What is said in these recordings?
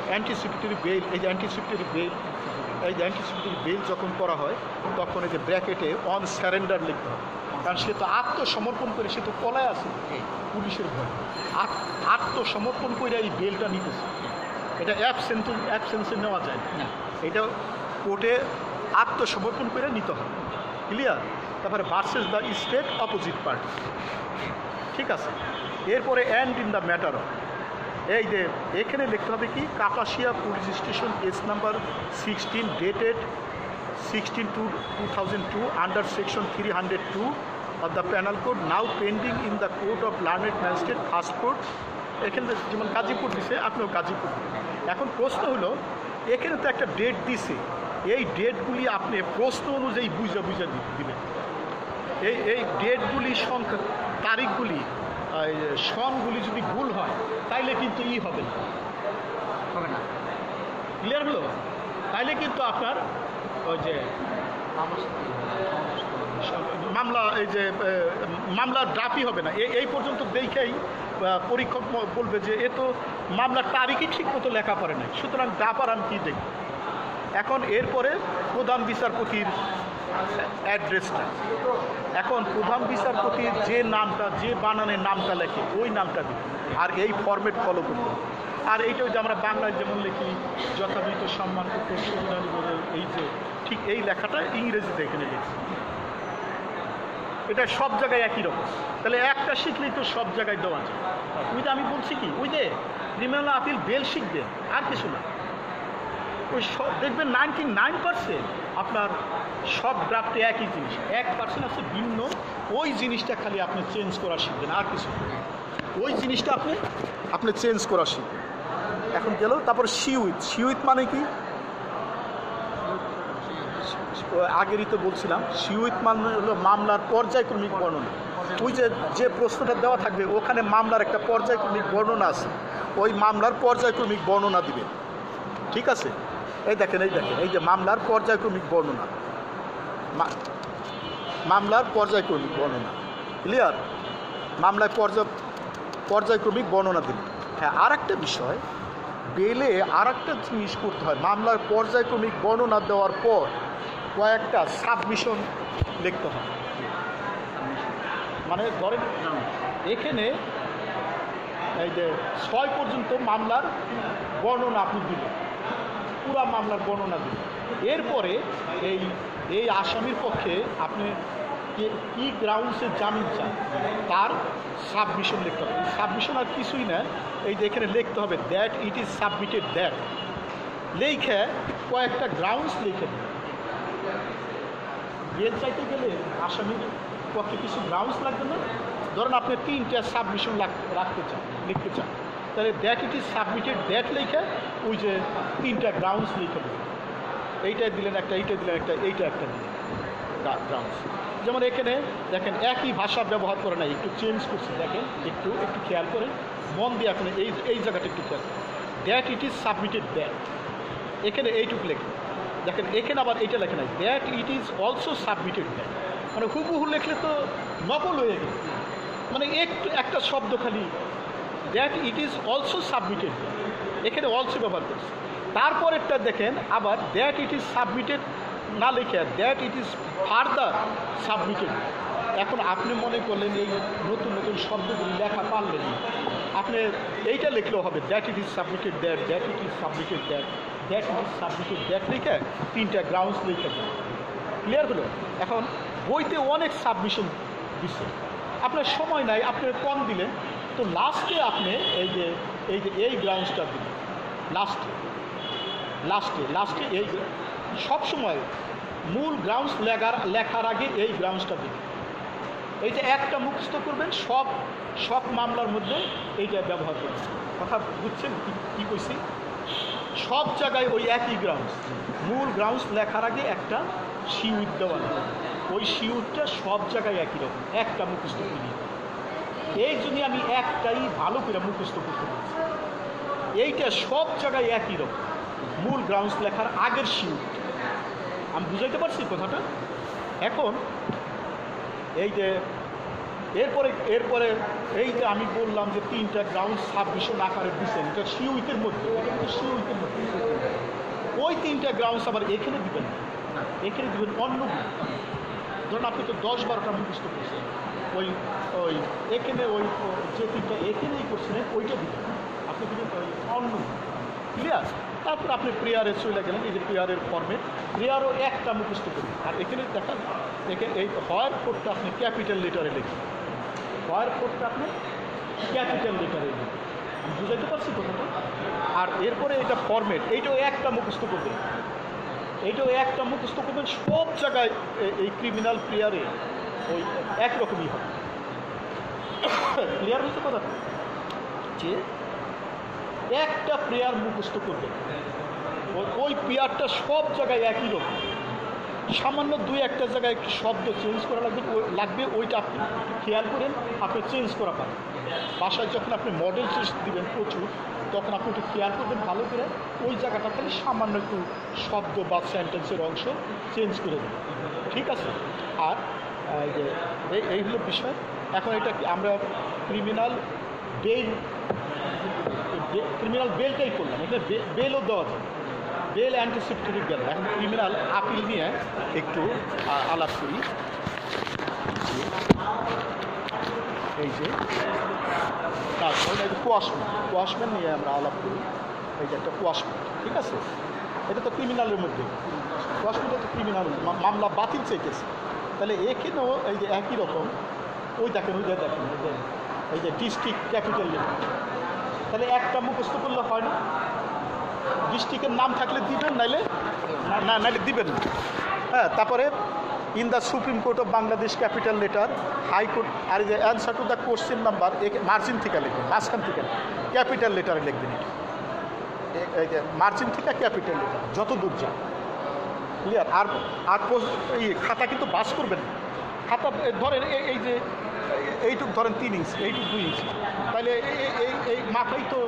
Anticipatory bell, এই যে anticipatory bell, এই যে অ্যান্টিসিপেটরি বেল যখন করা হয় তখন এই যে ব্র্যাকেটে অন স্যারেন্ডার লিখতে হয়, কারণ সে তো আত্মসমর্পণ করে, সে তো পলায় আছে পুলিশের ভয়, আত্মসমর্পণ করে এই বেলটা নিতেছে। এটা অ্যাবসেন্সে নেওয়া যায় না, এটা কোর্টে আত্মসমর্পণ করে নিতে হবে। ক্লিয়ার? তারপরে versus the state opposite party, ঠিক আছে। এরপরে and in the matter of, এই যে এখানে লিখতে হবে কি, Kapasia police station case number 16 dated 16/2/2002 under section 302 of the penal code now pending in the court of learned magistrate first court. এখানে যেমন গাজীপুর দিছে, আপনিও গাজীপুর। এখন প্রশ্ন হলো, এখানে তো একটা ডেট দিছে, এই ডেটগুলি আপনি প্রশ্ন অনুযায়ী বুঝা দিবেন। এই ডেটগুলি সংখ্যা, তারিখগুলি, সনগুলি যদি ভুল হয় তাইলে কিন্তু হবে না। ক্লিয়ার হলো? তাইলে কিন্তু আপনার ওই যে মামলা, এই যে মামলার ড্রাফটই হবে না। এই পর্যন্ত দেখেই পরীক্ষক বলবে যে এ তো মামলার তারিখই ঠিক মতো লেখা পড়ে নাই, সুতরাং ড্রাফার আমি কী দেখব। এখন এরপরে প্রধান বিচারপতির অ্যাড্রেসটা, এখন প্রধান বিচারপতির যে নামটা, যে বানানের নামটা লেখে ওই নামটা দিই, আর এই ফরম্যাট ফলো করব। আর এইটা যে আমরা বাংলায় যেমন লিখি যথাযথ সম্মানপত্র সুবিধানি বলে, এই যে ঠিক এই লেখাটা ইংরেজিতে এখানে লিখছি, এটা সব জায়গায় একই রকম। তাহলে একটা শিখলেই তো সব জায়গায় দেওয়া যায়। ওই যে আমি বলছি কি, ওই যে ক্রিমিনাল আপিল বেল শিখবেন, আর কিছু না। ওই দেখবেন 99% আপনার সব ড্রাফটে একই জিনিস, 1% আছে ভিন্ন, ওই জিনিসটা খালি আপনি চেঞ্জ করা শিখবেন, আর কিছু ওই জিনিসটা আপনি চেঞ্জ করা শিখবেন। এখন গেল, তারপর সিউইথ মানে কি, আগেরই তো বলছিলাম, সিউইথ মানে হলো মামলার পর্যায়ক্রমিক বর্ণনা। ওই যে প্রশ্নটা দেওয়া থাকবে ওখানে মামলার একটা পর্যায়ক্রমিক বর্ণনা আছে, ওই মামলার পর্যায়ক্রমিক বর্ণনা দিবে, ঠিক আছে। এই দেখেন এই যে মামলার পর্যায়ক্রমিক বর্ণনা, মামলার পর্যায়ক্রমিক বর্ণনা। ক্লিয়ার? মামলায় পর্যায়ক্রমিক বর্ণনা দিবে। হ্যাঁ, আর একটা বিষয়, বেলে আর একটা জিনিস করতে হয়, মামলার পর্যায়ক্রমিক বর্ণনা দেওয়ার পর কয়েকটা সাবমিশন লিখতে হয়। মানে ধরেন এখানে এই যে 6 পর্যন্ত মামলার বর্ণনা আপনি দিলেন, পুরা মামলার বর্ণনা দিলেন। এরপরে এই আসামির পক্ষে আপনি কি গ্রাউন্ডসে জামিন চান তার সাবমিশন লিখতে হবে। সাবমিশন আর কিছুই না, এই যে এখানে লিখতে হবে that it is submitted, that লিখে কয়েকটা গ্রাউন্ডস লিখে দেবে। বেল চাইতে গেলে আসামির পক্ষে কিছু গ্রাউন্ডস লাগবে না? ধরেন আপনি 3টা সাবমিশন লিখতে চান, তাহলে that it is submitted, that লিখে ওই যে 3টা গ্রাউন্ডস লিখে দেবে। এইটাই দিলেন একটা, এইটা দিলেন একটা, এইটা একটা দিলেন গ্রাউন্ডস। যেমন এখানে দেখেন একই ভাষা ব্যবহার করে নাই, একটু চেঞ্জ করছি, দেখেন একটু খেয়াল করেন, মন দিয়ে এখন এই জায়গাটা একটু খেয়াল করেন। That it is submitted, that এখানে এইটুকু লেখেন, দেখেন এখানে আবার এইটা লেখে নাই, that it is also submitted, that মানে হুবহু লেখলে তো নকল হয়ে গেল। মানে একটা শব্দ খালি that it is also submitted, এখানে অলসো ব্যবহার করছে। তারপরেরটা দেখেন আবার দ্যাট ইট ইজ সাবমিটেড না লিখে that it is further submitted. এখন আপনি মনে করলেন এই নতুন শব্দগুলি লেখা পারলেন, আপনি এইটা লিখলেও হবে that it is submitted, that it is submitted, that it is submitted, that লিখে 3টা গ্রাউন্ডস লিখে দেন। ক্লিয়ার হলো? এখন বইতে অনেক সাবমিশন দিচ্ছে, আপনার সময় নাই, আপনি কম দিলেন, তো লাস্টে আপনি এই গ্রাউন্ডসটা দিলেন, লাস্টে এই সবসময় মূল গ্রাউন্ডস লেখার আগে এই গ্রাউন্ডসটা দিবেন। এইটা একটা মুখস্থ করবেন, সব মামলার মধ্যে এইটা ব্যবহার করবেন। কথা বুঝছেন কি কইছি? সব জায়গায় ওই একই গ্রাউন্ডস, মূল গ্রাউন্ডস লেখার আগে একটা সিউইট দেওয়া, ওই সিউইটটা সব জায়গায় একই রকম, একটা মুখস্থ করি। এই জন্য আমি একটাই ভালো করে মুখস্থ করতে পারছি, এইটা সব জায়গায় একই রকম, মূল গ্রাউন্ডস লেখার আগের সিউইট। আমি বুঝাইতে পারছি কথাটা? এখন এই যে এরপরে এই যে আমি বললাম যে 3টা গ্রাউন্ড সাবমিশন আকারে দিচ্ছেন, এটা সিউইটের মধ্যে, এটা কিন্তু সিউইটের ওই 3টা গ্রাউন্ডস আবার এখানে দিবেন না, এখানে দিবেন অন্য। ধরুন আপনি তো 10-12টা মুখস্থ করছেন, ওই ওই এখানে ওই যে 3টা এখানেই করছিলেন ওইটা দিবেন, আপনি দিবেন ওই অন্য। ক্লিয়ার? তারপর আপনি প্রেয়ারে চলে গেলেন, এই যে প্রেয়ারের ফর্মে প্রেয়ারও একটা মুখস্থ করবেন। আর এখানে দেখা এখানে এই হয়ার কোডটা আপনি ক্যাপিটাল লেটারে লিখবেন, হয়ার কোডটা আপনি ক্যাপিটাল লেটারে লিখবেন। আমি বুঝাইতে পারছি কথাটা? আর এরপরে এটা ফরম্যাট, এইটাও একটা মুখস্থ করবেন, এইটাও একটা মুখস্থ করবেন। সব জায়গায় এই ক্রিমিনাল প্লেয়ারে ওই একরকমই হবে। ক্লিয়ার হয়েছে কথাটা? যে একটা প্লেয়ার মুখস্থ করবেন, ওই প্লেয়ারটা সব জায়গায় একই রকম। সামান্য 2-1টা জায়গায় একটু শব্দ চেঞ্জ করা লাগবে, ওইটা আপনি খেয়াল করেন, আপনি চেঞ্জ করা পারেন। বাসায় যখন আপনি মডেল টেস্ট দিবেন প্রচুর, তখন আপনি একটু খেয়াল করবেন ভালো করে, ওই জায়গাটা খালি সামান্য একটু শব্দ বা সেন্টেন্সের অংশ চেঞ্জ করে দেবেন। ঠিক আছে? আর এই হলো বিষয়। এখন এটা আমরা ক্রিমিনাল বেলটাই করলাম, এখানে বেলও দেওয়া যায়, বেল অ্যান্টিসিপটেটিভ গেল। এখন ক্রিমিনাল আপিল নিয়ে একটু আলাপ করি। এই যে কোয়াশমেন্ট নিয়ে আমরা আলাপ করি। এই যে একটা কোয়াশমেন্ট, ঠিক আছে? এটা তো ক্রিমিনালের মধ্যে, কোয়াশমেন্টটা তো ক্রিমিনাল, মামলা বাতিল চাইতেছে। তাহলে এখানেও এই যে একই রকম, ওই দেখেন এই যে ডিস্ট্রিক্ট ক্যাপিটাল লেটার। তাহলে একটা মুখস্থ করলে হয় না, ডিস্ট্রিক্টের নাম থাকলে দিবেন, নাইলে দিবেন না। হ্যাঁ, তারপরে in the Supreme Court of Bangladesh capital letter, high court. আর এই যে answer to the question number margin থেকে লিখবেন, মাঝখান থেকে ক্যাপিটাল লেটারে লিখবেন। এই যে মার্জিন থেকে ক্যাপিটাল লেটার যত দূর যায়। ক্লিয়ার? আর এই খাতা কিন্তু বাস করবেন না। খাতা ধরেন এই যে এইটুক ধরেন 3 ইঞ্চি, এইটুক 2 ইঞ্চি, তাহলে এই মাথায় তো।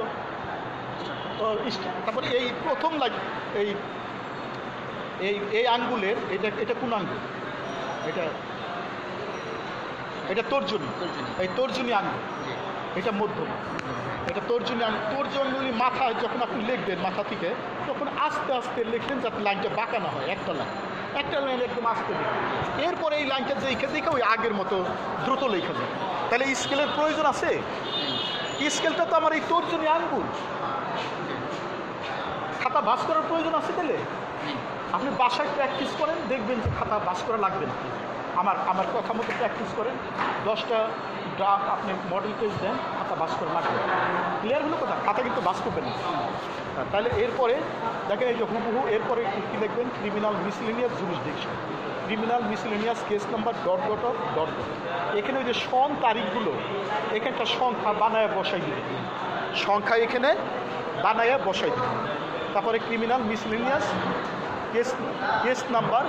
তারপরে এই প্রথম এই এই আঙ্গুলের এটা কোন আঙ্গুল? এটা তর্জনী, এই তর্জনী আঙ্গুল, এটা মধ্যমা, এটা তর্জনী আঙ্গুল। তর্জনী মাথায় যখন আপনি লিখবেন মাথা থেকে, তখন আস্তে আস্তে লিখবেন যাতে লাইনটা বাঁকা না হয়। একটা লাইন একদম আস্তে লিখবেন। এরপরে এই লাইনটা দেখে ওই আগের মতো দ্রুত লেখা যায়। তাহলে স্কেলের প্রয়োজন আছে? স্কেলটা তো আমার এই তর্জনী আঙ্গুল, খাতা বাস করার প্রয়োজন আছে? তাহলে আপনি বাসায় প্র্যাকটিস করেন, দেখবেন যে খাতা বাস করা লাগবে না। আমার কথা মতো প্র্যাকটিস করেন, 10টা ড্রাফট আপনি মডেল টেস্ট দেন, খাতা বাস করা লাগবে। ক্লিয়ার হলো কথা? খাতা কিন্তু বাস করবেন না। তাহলে এরপরে দেখেন এই যে হুবহু এরপরে কী লিখবেন? Criminal miscellaneous jurisdiction, criminal miscellaneous case number ... এখানে ওই যে সন তারিখগুলো, এখানটা সংখ্যা বানায় বসাই দিবেন, সংখ্যা এখানে বানায় বসাই দিবেন। তারপরে ক্রিমিনাল মিসলেনিয়াস কেস নাম্বার ...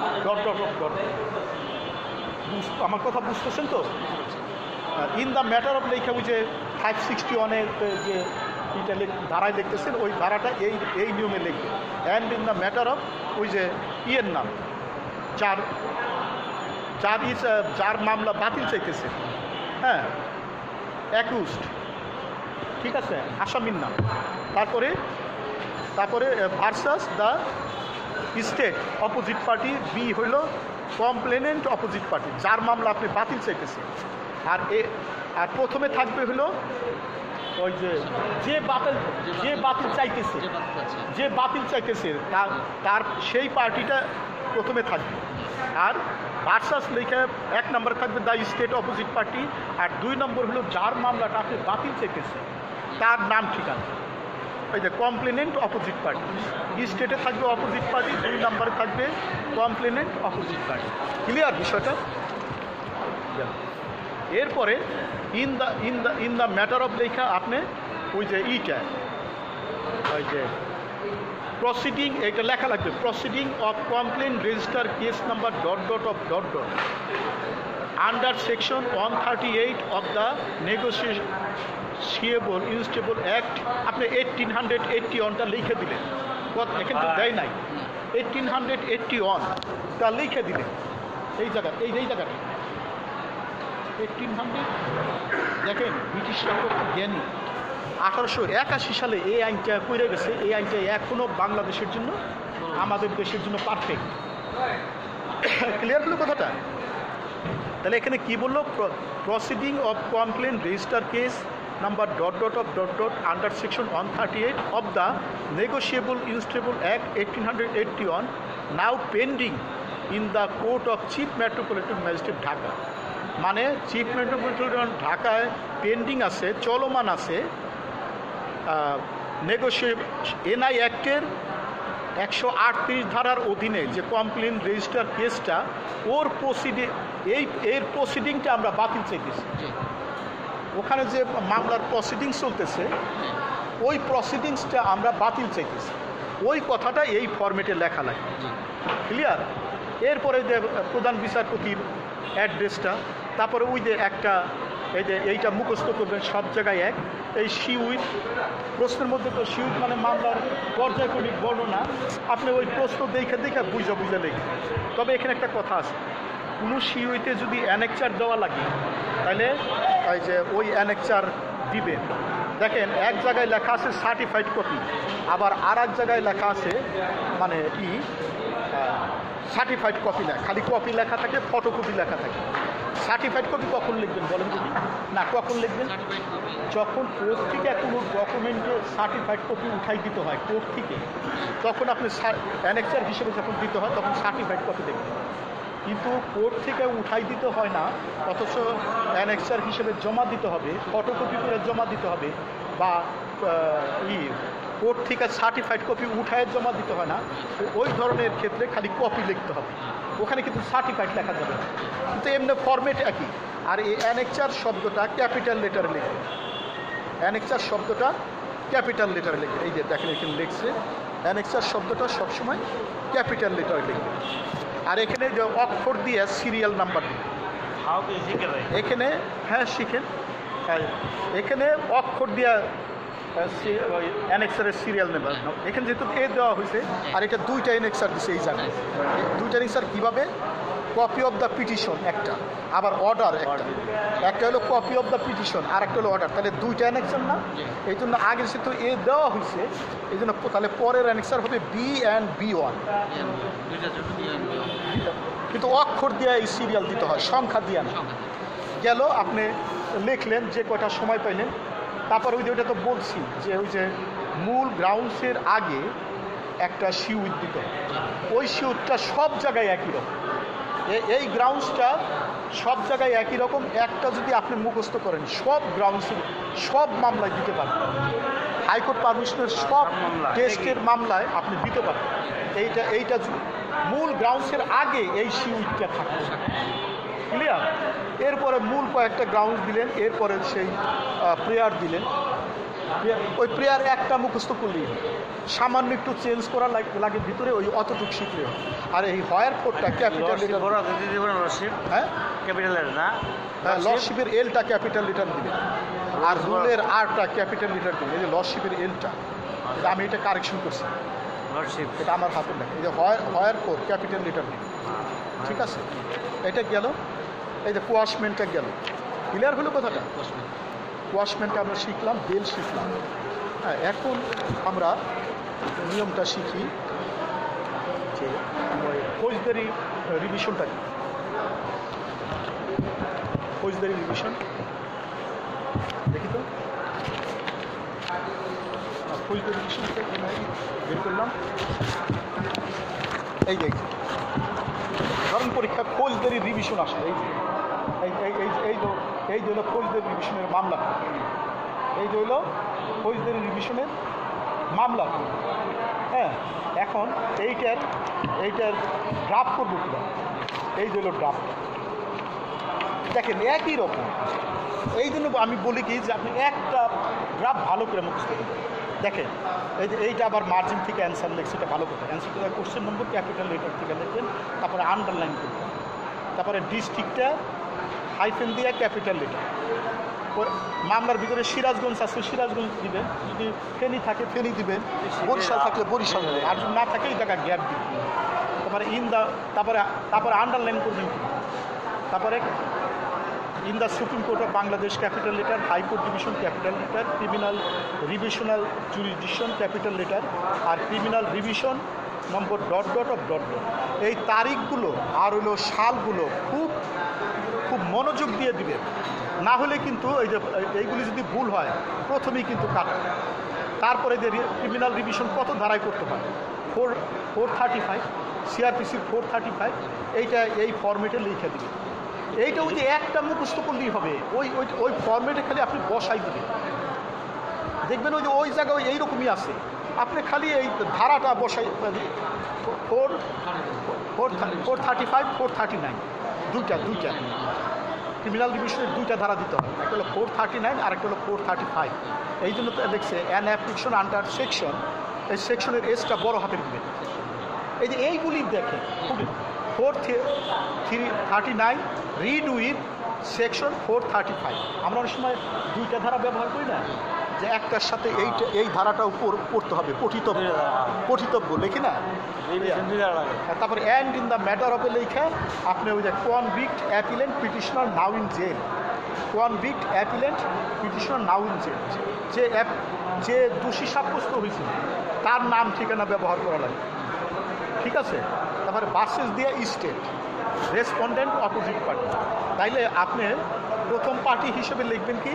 আমার কথা বুঝতেছেন তো? ইন দ্য ম্যাটার অফ লেখা ওই যে 561-এর যে এটা ধারায় লিখতেছেন, ওই ধারাটা এই নিয়মে লিখবে। And in the matter of ওই যে ইয়ের নাম, যার মামলা বাতিল চাইতেছে, হ্যাঁ, অ্যাকিউজড, ঠিক আছে, আসামির নাম। তারপরে versus the state opposite party, B হইল কমপ্লেনেন্ট অপোজিট পার্টি, যার মামলা আপনি বাতিল চাইতেছে। আর প্রথমে থাকবে হলো ওই যে বাতিল চাইতেছে তার সেই পার্টিটা প্রথমে থাকবে। আর ভার্সাস লেখা 1 নম্বরে থাকবে দ্য স্টেট অপোজিট পার্টি, আর 2 নম্বর হলো যার মামলাটা আপনি বাতিল চাইতেছে তার নাম ঠিকানা। এই যে কমপ্লেনেন্ট অপোজিট পার্টি, স্টেটে থাকবে অপোজিট পার্টি, 2 নম্বরে থাকবে কমপ্লেনেন্ট অপোজিট পার্টি। ক্লিয়ার বিষয়টা? এরপরে ইন দ্য ম্যাটার অফ লেখা আপনি ওই যে ওই যে প্রসিডিং, এটা লেখা লাগবে, proceeding of complain register case number ... under section 138 of the negotiable unstable act. আপনি 1881টা লিখে দিলেন, এখানে তো দেয় নাই, 1881টা লিখে দিলেন এই জায়গাটা 1800। দেখেন ব্রিটিশরা কত জ্ঞানী, 1881 সালে এই আইনটা করে গেছে। এই আইনটা এখনও বাংলাদেশের জন্য, আমাদের দেশের জন্য পারফেক্ট। ক্লিয়ার হলো কথাটা? তাহলে এখানে কি বললো? Proceeding of complain register case number ... under section 138 of the negotiable unstable act 1881 now pending in the court of chief metropolitan magistrate Dhaka. মানে চিফ মেট্রোপলিটন ঢাকায় পেন্ডিং আছে, চলমান আছে এনআই অ্যাক্টের 138 ধারার অধীনে যে কমপ্লেন রেজিস্টার কেসটা, ওর এর প্রসিডিংটা আমরা বাতিল চাইতেছি। ওখানে যে মামলার প্রসিডিংস চলতেছে, ওই প্রসিডিংসটা আমরা বাতিল চাইতেছি। ওই কথাটা এই ফরম্যাটে লেখা লাগে। ক্লিয়ার? এরপরে যে প্রধান বিচারপতির অ্যাড্রেসটা, তারপরে ওই যে একটা এইটা মুখস্থ করবেন সব জায়গায় এক, এই সিউইথ প্রশ্নের মধ্যে তো সিউইথ মানে মামলার পর্যায়ক্রমিক বর্ণনা, আপনি ওই প্রশ্ন দেখে বুঝা লিখবেন। তবে এখানে একটা কথা আছে, কোনো সিউইতে যদি অ্যানেকচার দেওয়া লাগে তাহলে ওই অ্যানেকচার দিবেন। দেখেন এক জায়গায় লেখা আছে সার্টিফাইড কপি, আবার আর এক জায়গায় লেখা আছে মানে সার্টিফাইড কপি না, খালি কপি লেখা থাকে, ফটোকপি লেখা থাকে। সার্টিফাইড কপি কখন লিখবেন বলেন যদি? না, কখন লিখবেন? যখন কোর্ট থেকে কোনো ডকুমেন্টে সার্টিফাইড কপি উঠাই দিতে হয় কোর্ট থেকে, তখন আপনি অ্যানেকচার হিসেবে যখন দিতে হয় তখন সার্টিফাইড কপি দেখবেন। কিন্তু কোর্ট থেকে উঠাই দিতে হয় না, অথচ অ্যানেক্সার হিসেবে জমা দিতে হবে, ফটোকপি করে জমা দিতে হবে, বা কোর্ট থেকে সার্টিফাইড কপি উঠায় জমা দিতে হয় না, ওই ধরনের ক্ষেত্রে খালি কপি লিখতে হবে। ওখানে কিন্তু সার্টিফাইড লেখা যাবে না, কিন্তু এমনি ফরম্যাট একই। আর এই অ্যানেকচার শব্দটা ক্যাপিটাল লেটারে লিখবে। অ্যানেকচার শব্দটা ক্যাপিটাল লেটারে লিখবে। এই যে দেখেন এখানে লিখছে, অ্যানেকচার শব্দটা সবসময় ক্যাপিটাল লেটারে লিখবে। আর এখানে যে অক্ষর দিয়ে সিরিয়াল নাম্বার দিবে এখানে, হ্যাঁ শিখেন, এখানে অক্ষর দিয়ে অ্যানেক্সারের সিরিয়াল নাম্বার। এখানে যেহেতু দেওয়া হয়েছে, আর এটা দুইটা অ্যানেক্সার দিচ্ছে এই জায়গায়। দুইটা অ্যানেক্সার কীভাবে? কপি অফ দ্য পিটিশন একটা, আবার অর্ডার একটা হলো কপি অফ দ্য পিটিশন, আর একটা হলো অর্ডার। তাহলে দুইটা অ্যানেক্সার না? এই জন্য আগে যেহেতু দেওয়া হয়েছে, এই জন্য তাহলে পরের অ্যানেক্সার হবে বি অ্যান্ড B1, কিন্তু অক্ষর দিয়ে এই সিরিয়াল দিতে হয়, সংখ্যা দিয়ে না। গেল, আপনি লিখলেন যে কয়টা সময় পাইলেন। তারপর ওইটা তো বলছি যে ওই যে মূল গ্রাউন্ডসের আগে একটা সিউইথ দিতে হয়, ওই সিউইথটা সব জায়গায় একই রকম। এই গ্রাউন্ডসটা সব জায়গায় একই রকম। একটা যদি আপনি মুখস্থ করেন, সব গ্রাউন্ডসের সব মামলায় দিতে পারবেন। হাইকোর্ট পারমিশনের সব টেস্টের মামলায় আপনি দিতে পারবেন। এইটা মূল গ্রাউন্ডসের আগে এই সিউইথটা থাকবে। ক্লিয়ার? এরপরে মূল কয়েকটা গ্রাউন্ড দিলেন, এরপরে সেই প্রেয়ার দিলেন। ওই প্রেয়ার একটা মুখস্থ করলেই হয়, সামান্য একটু চেঞ্জ করা লাগে ভিতরে, ওই অতটুকু শিখলে হয়। আর এই হয়ার কোডটা ক্যাপিটাল লেটার, হ্যাঁ ক্যাপিটাল লেটার না, লর্ডশিপের এলটা ক্যাপিটাল লেটার দিবেন, আর রুলের আরটা ক্যাপিটাল লেটার দিবেন। এই যে লর্ডশিপের এলটা, আমি এটা কারেকশন করছি, লর্ডশিপ এটা আমার হাতের লেখা। এই যে হয়ার কোড ক্যাপিটাল লেটার দিবেন, ঠিক আছে? এটা গেল। এই যে কোয়াশমেন্টটা গেল। ক্লিয়ার হলো কথাটা? কোয়াশমেন্টটা আমরা শিখলাম, বেল শিখলাম। হ্যাঁ, এখন আমরা নিয়মটা শিখি যে ফৌজদারি রিভিশনটা কি। ফৌজদারি রিভিশন দেখি তো, ফৌজদারি রিভিশনটা বের করলাম। এই যে ধরুন পরীক্ষা ফৌজদারি রিভিশন আসলে এই যে হলো ফৌজদারি রিভিশনের মামলা। এই যে হলো ফৌজদারি রিভিশনের মামলা। হ্যাঁ, এখন এইটার ড্রাফট করবো কিনা, এই যে হলো ড্রাফট। দেখেন একই রকম। এই জন্য আমি বলি কি যে আপনি একটা ড্রাফট ভালো করে মুখস্থ করবেন। দেখেন এই যে এইটা আবার মার্জিন থেকে অ্যান্সার লিখছে, এটা ভালো কথা। অ্যান্সারটা কোশ্চেন নম্বর ক্যাপিটাল লেটার থেকে লিখবেন, তারপরে আন্ডারলাইন করবেন, তারপরে ডিস্ট্রিক্টটা হাইফেন দিয়ে ক্যাপিটাল লেটার। মামলার ভিতরে সিরাজগঞ্জ আছে, সিরাজগঞ্জ দিবেন, যদি ফেনী থাকে ফেনী দিবেন, বরিশাল থাকলে বরিশাল দিবেন, আর যদি না থাকে এই জায়গায় গ্যাপ দিবেন। তারপরে তারপরে আন্ডারলাইন করবেন, তারপরে in the Supreme Court of Bangladesh capital letter, High Court division capital letter, criminal revisional jurisdiction capital letter, আর criminal revision number dot dot of dot dot. এই তারিখগুলো আর হলো সালগুলো খুব খুব মনোযোগ দিয়ে দিবেন, না হলে কিন্তু এই যে এইগুলি যদি ভুল হয় প্রথমেই কিন্তু কাটবে। তারপরে যে ক্রিমিনাল রিভিশন কত ধারায় করতে হয়, 435 সিআরপিসি 435, এইটা এই ফরম্যাটে লিখে দিবেন। এইটা ওই যে একটা মুখস্থ করলেই হবে, ওই ওই ওই ফরম্যাটে খালি আপনি বসাই দিবেন, দেখবেন ওই যে ওই জায়গায় এইরকমই আছে, আপনি খালি এই ধারাটা বসাই 435 439 দুইটা ক্রিমিনাল রিভিশনের দুইটা ধারা দিতে হবে, একটা হলো 439 আর একটা হলো 435। এই জন্য দেখছে অ্যান অ্যাপ্লিকেশন আন্ডার সেকশন, এই সেকশনের এসটা বড় হাতের দিবেন। এই যে এইগুলি দেখেন 439 রিড উইথ সেকশন 435। আমরা অনেক সময় দুইটা ধারা ব্যবহার করি না, যে একটার সাথে এই ধারাটা উপর পড়তে হবে, পঠিতব্য লিখি না। তারপর and in the matter of এ লেখা আপনি ওই যে convict appellant petitioner now in jail, convict appellant petitioner now in jail, যে দোষী সাব্যস্ত হয়েছিল তার নাম ঠিকানা ব্যবহার করা লাগে, ঠিক আছে। তারপরে বাসেস দিয়ে স্টেট রেসপন্ডেন্ট অপোজিট পার্টি, তাইলে আপনি প্রথম পার্টি হিসেবে লিখবেন কি,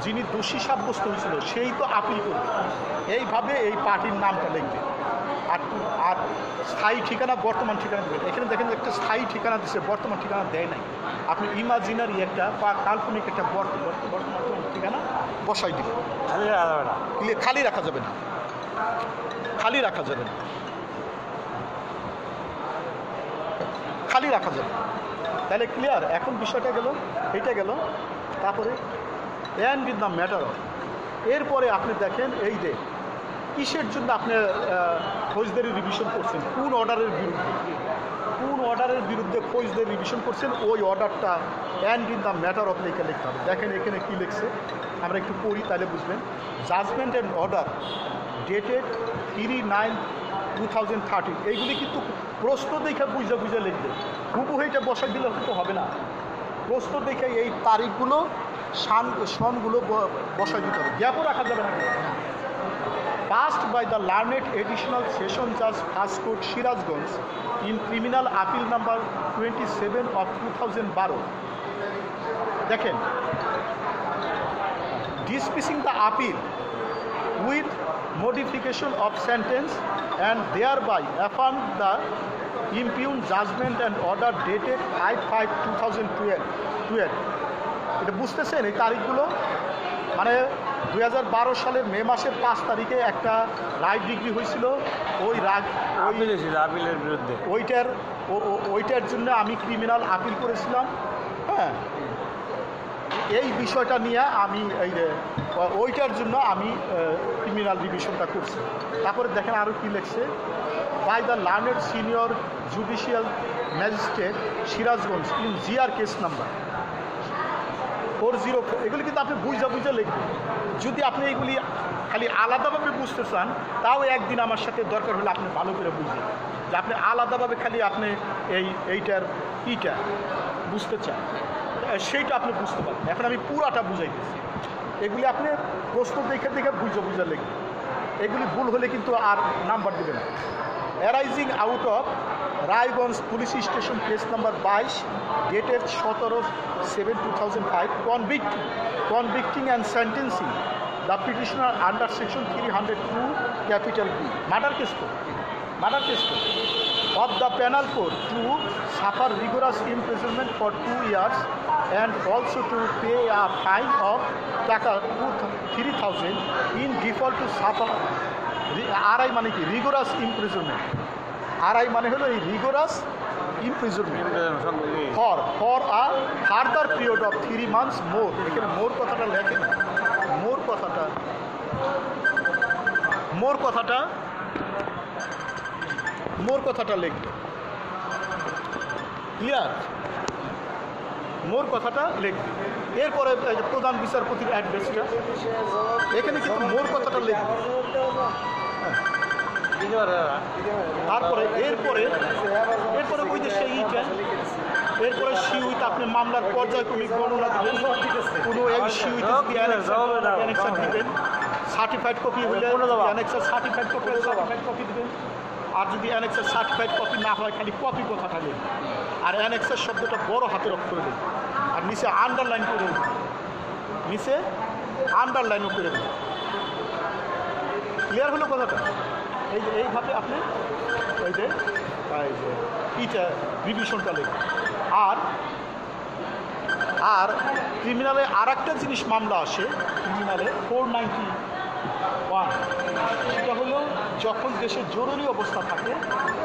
যিনি দোষী সাব্যস্ত হয়েছিল সেই তো আপিল করবে, এইভাবে এই পার্টির নামটা লিখবেন। আর স্থায়ী ঠিকানা বর্তমান ঠিকানা দেবেন। এখানে দেখেন একটা স্থায়ী ঠিকানা দিচ্ছে, বর্তমান ঠিকানা দেয় নাই, আপনি ইমাজিনারি একটা বা কাল্পনিক একটা বর্তমান ঠিকানা বসাই দিবেন। খালি রাখা যাবে না, খালি রাখা যাবে না, খালি রাখা যাবে। তাহলে ক্লিয়ার, এখন বিষয়টা গেল, এইটা গেল। তারপরে and in the matter of, এরপরে আপনি দেখেন এই যে কিসের জন্য আপনি ফৌজদারি রিভিশন করছেন, কোন অর্ডারের বিরুদ্ধে ফৌজদারি রিভিশন করছেন, ওই অর্ডারটা and in the matter of লিখে লিখতে হবে। দেখেন এখানে কী লিখছে, আমরা একটু পড়ি তাহলে বুঝবেন। জাজমেন্ট অ্যান্ড অর্ডার ডেটেড 3/9/2013, এইগুলি কিন্তু প্রশ্ন দেখে বুঝে লিখবে, হুবহু এটা বসাই দিলে তো হবে না, প্রশ্ন দেখে এই তারিখগুলো সনগুলো বসাই দিতে হবে, গ্যাপও রাখা যাবে না। Passed by the learned additional session judge first court Shirazganj in criminal appeal number 27 of 2012, দেখেন, dismissing the appeal with modification of sentence and thereby affirmed the impugned judgment and order dated 5/5/2012। এটা বুঝতেছেন এই তারিখগুলো, মানে 2012 সালের মে মাসের 5 তারিখে একটা রায় degree হয়েছিল, ওই আপিলের বিরুদ্ধে, ওইটার জন্য আমি ক্রিমিনাল আপিল করেছিলাম। হ্যাঁ, এই বিষয়টা নিয়ে আমি ওইটার জন্য আমি ক্রিমিনাল রিভিশনটা করছি। তারপরে দেখেন আরও কী লিখছে, by the learned senior judicial magistrate Sirajganj in GR case number 404। এগুলি কিন্তু আপনি বুঝে লিখবেন। যদি আপনি এইগুলি খালি আলাদাভাবে বুঝতে চান, তাও একদিন আমার সাথে দরকার হলে আপনি ভালো করে বুঝবেন, যে আপনি আলাদাভাবে খালি আপনি এইটার ইটা বুঝতে চান, সেইটা আপনি বুঝতে পারবেন। এখন আমি পুরাটা বুঝাইতেছি, এগুলি আপনি প্রশ্ন দেখে বুঝে লিখবেন। এগুলি ভুল হলে কিন্তু আর নাম্বার দেবে না। Arising out of Raiganj police station case number 22 dated 17/7/2005, convicting and sentencing the petitioner under section 302 capital B murder case of the penal code to suffer rigorous imprisonment for 2 years and also to pay a fine of টাকা 3,000 in default to suffer RI মানে কি rigorous imprisonment, RI মানে হলো এই rigorous imprisonment for a further period of 3 months more। এখানে মোর কথাটা লেখে না, মোর কথাটা লিখবে, ক্লিয়ার, মোর কথাটা লিখবে। এরপরে প্রধান বিচারপতির অ্যাড্রেসটা এখানে কিন্তু মোর কথাটা লিখবে। তারপরে এরপরে ওই যে সেইটা এরপরে সিউইতে আপনি মামলার পর্যায়ক্রমিক বর্ণনা দেবেন, কোনো এই সিউইতে যদি অ্যানেক্সার দিবেন, সার্টিফাইড কপি হলে অ্যানেক্সার সার্টিফাইড কপি দেবেন। আর যদি অ্যানেক্সার সার্টিফাইড কপি না হয় খালি কপি কথাটা নেই, আর অ্যানেক্সার শব্দটা বড় হাতের অক্ষরে দেবেন, আর নিচে আন্ডারলাইন করে দেবেন, নিচে আন্ডারলাইনও করে দেবেন। ক্লিয়ার হলো কথাটা? এইভাবে আপনি এই যে ইটা রিভিশনটা লেখেন। আর ক্রিমিনালে আর একটা জিনিস মামলা আসে, ক্রিমিনালে 491, সেটা হলো যখন দেশে জরুরি অবস্থা থাকে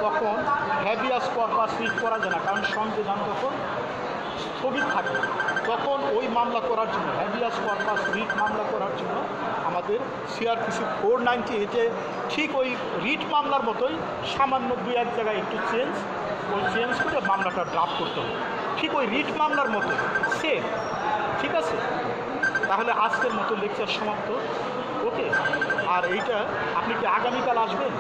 তখন হ্যাবিয়াস কর্পাস রিট করা যায় না, কারণ সংবিধান তখন স্থগিত থাকে। তখন ওই মামলা করার জন্য, হ্যাবিয়াস কর্পাস রিট মামলা করার জন্য আমাদের সিআরপিসি 498-এ ঠিক ওই রিট মামলার মতোই সামান্য 2-1 জায়গায় একটু চেঞ্জ করে মামলাটা ড্রাফট করতে হবে, ঠিক ওই রিট মামলার মতো সেম। ঠিক আছে, তাহলে আজকের মতো লেকচার সমাপ্ত। ওকে, আর এইটা আপনি কি আগামীকাল আসবেন?